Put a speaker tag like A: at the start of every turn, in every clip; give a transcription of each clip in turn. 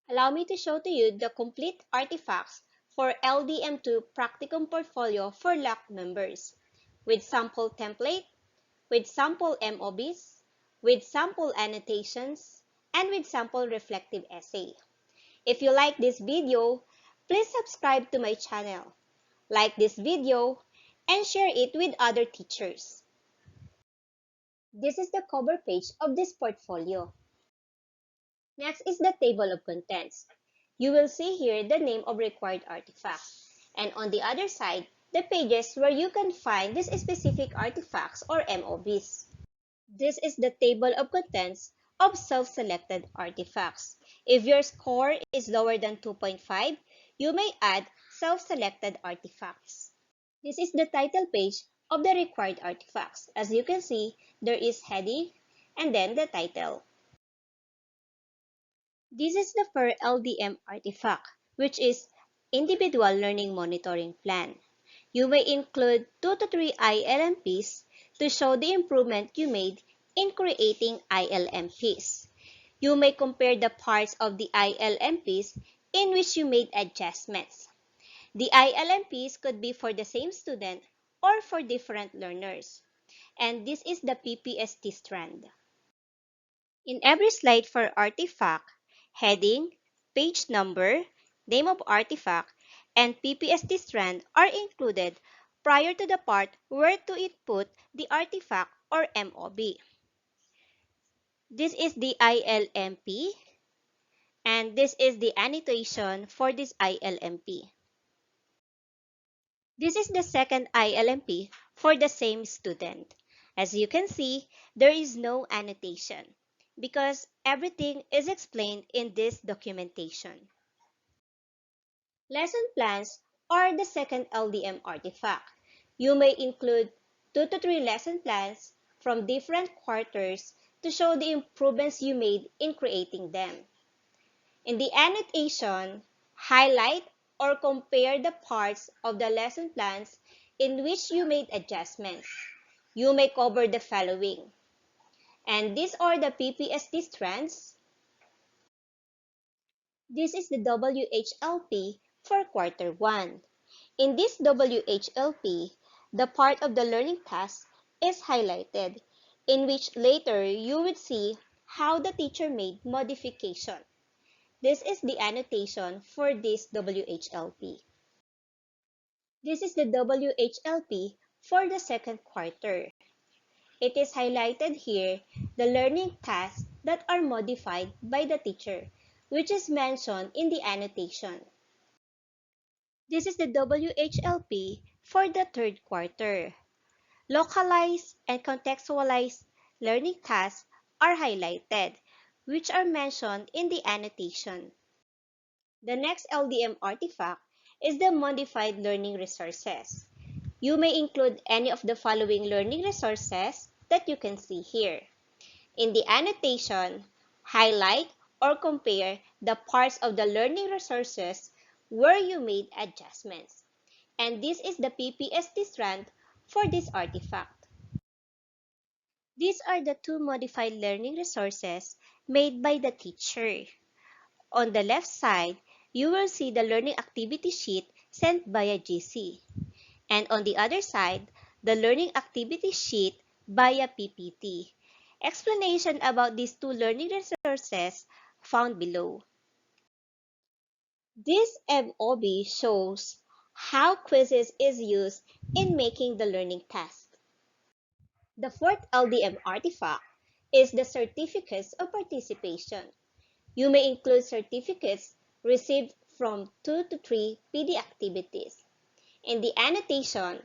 A: Allow me to show to you the complete artifacts for Ldm2 Practicum portfolio for LAC members, with sample template, with sample MOBs, with sample annotations, and with sample reflective essay. If you like this video, please subscribe to my channel, like this video, and share it with other teachers. This is the cover page of this portfolio. Next is the table of contents. You will see here the name of required artifacts, and on the other side, the pages where you can find these specific artifacts or MOBs. This is the table of contents of self-selected artifacts. If your score is lower than 2.5, you may add self-selected artifacts. This is the title page of the required artifacts. As you can see, there is heading and then the title. This is the per LDM artifact, which is Individual Learning Monitoring Plan. You may include 2 to 3 ILMPs to show the improvement you made in creating ILMPs. You may compare the parts of the ILMPs in which you made adjustments. The ILMPs could be for the same student or for different learners. And this is the PPST strand. In every slide for artifact, heading, page number, name of artifact, and PPST strand are included prior to the part where to input the artifact or MOB. This is the ILMP, and this is the annotation for this ILMP. This is the second ILMP for the same student. As you can see, there is no annotation because everything is explained in this documentation. Lesson plans are the second LDM artifact. You may include 2 to 3 lesson plans from different quarters to show the improvements you made in creating them. In the annotation, highlight or compare the parts of the lesson plans in which you made adjustments. You may cover the following. And these are the PPST strands. This is the WHLP for quarter 1. In this WHLP, the part of the learning task is highlighted, in which later you would see how the teacher made modification. This is the annotation for this WHLP. This is the WHLP for the second quarter. It is highlighted here the learning tasks that are modified by the teacher, which is mentioned in the annotation. This is the WHLP for the third quarter. Localized and contextualized learning tasks are highlighted, which are mentioned in the annotation. The next LDM artifact is the modified learning resources. You may include any of the following learning resources that you can see here. In the annotation, highlight or compare the parts of the learning resources where you made adjustments. And this is the PPST strand for this artifact. These are the 2 modified learning resources made by the teacher. On the left side, you will see the learning activity sheet sent via GC. And on the other side, the learning activity sheet via PPT. Explanation about these 2 learning resources found below. This MOB shows how quizzes is used in making the learning task. The fourth LDM artifact is the certificates of participation. You may include certificates received from 2 to 3 PD activities. In the annotation,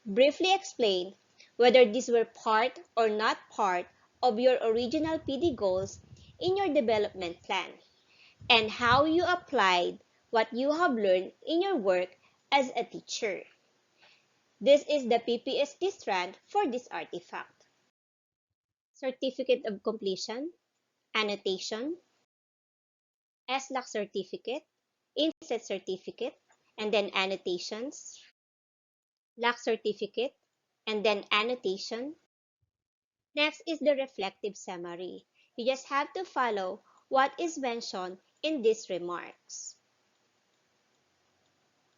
A: briefly explain whether these were part or not part of your original PD goals in your development plan, and how you applied what you have learned in your work as a teacher. This is the PPST strand for this artifact. Certificate of completion, annotation, SLAC certificate, inset certificate, and then annotations, LAC certificate, and then annotation. Next is the reflective summary. You just have to follow what is mentioned in these remarks.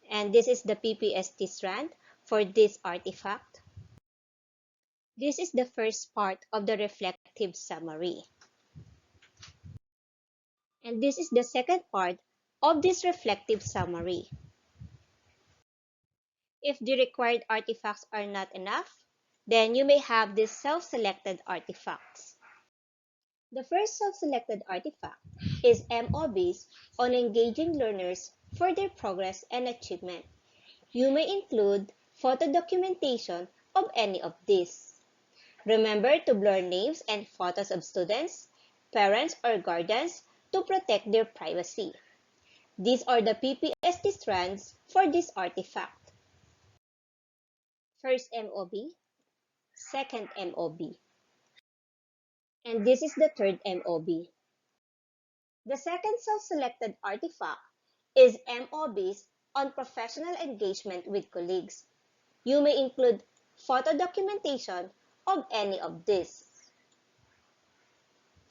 A: And this is the PPST strand for this artifact. This is the first part of the reflective summary. And this is the second part of this reflective summary. If the required artifacts are not enough, then you may have these self-selected artifacts. The first self-selected artifact is MOBs on engaging learners for their progress and achievement. You may include photo documentation of any of these. Remember to blur names and photos of students, parents, or guardians to protect their privacy. These are the PPST strands for this artifact. First MOB, second MOB, and this is the third MOB. The second self-selected artifact is MOBs on professional engagement with colleagues. You may include photo documentation of any of these.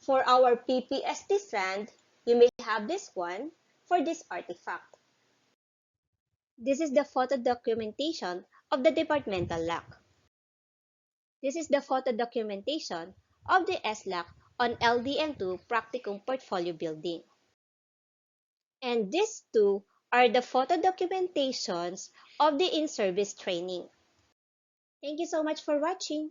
A: For our PPST strand, you may have this one for this artifact. This is the photo documentation of the departmental lock. This is the photo documentation of the SLAC on Ldm2 Practicum portfolio building. And these two are the photo documentations of the in-service training. Thank you so much for watching.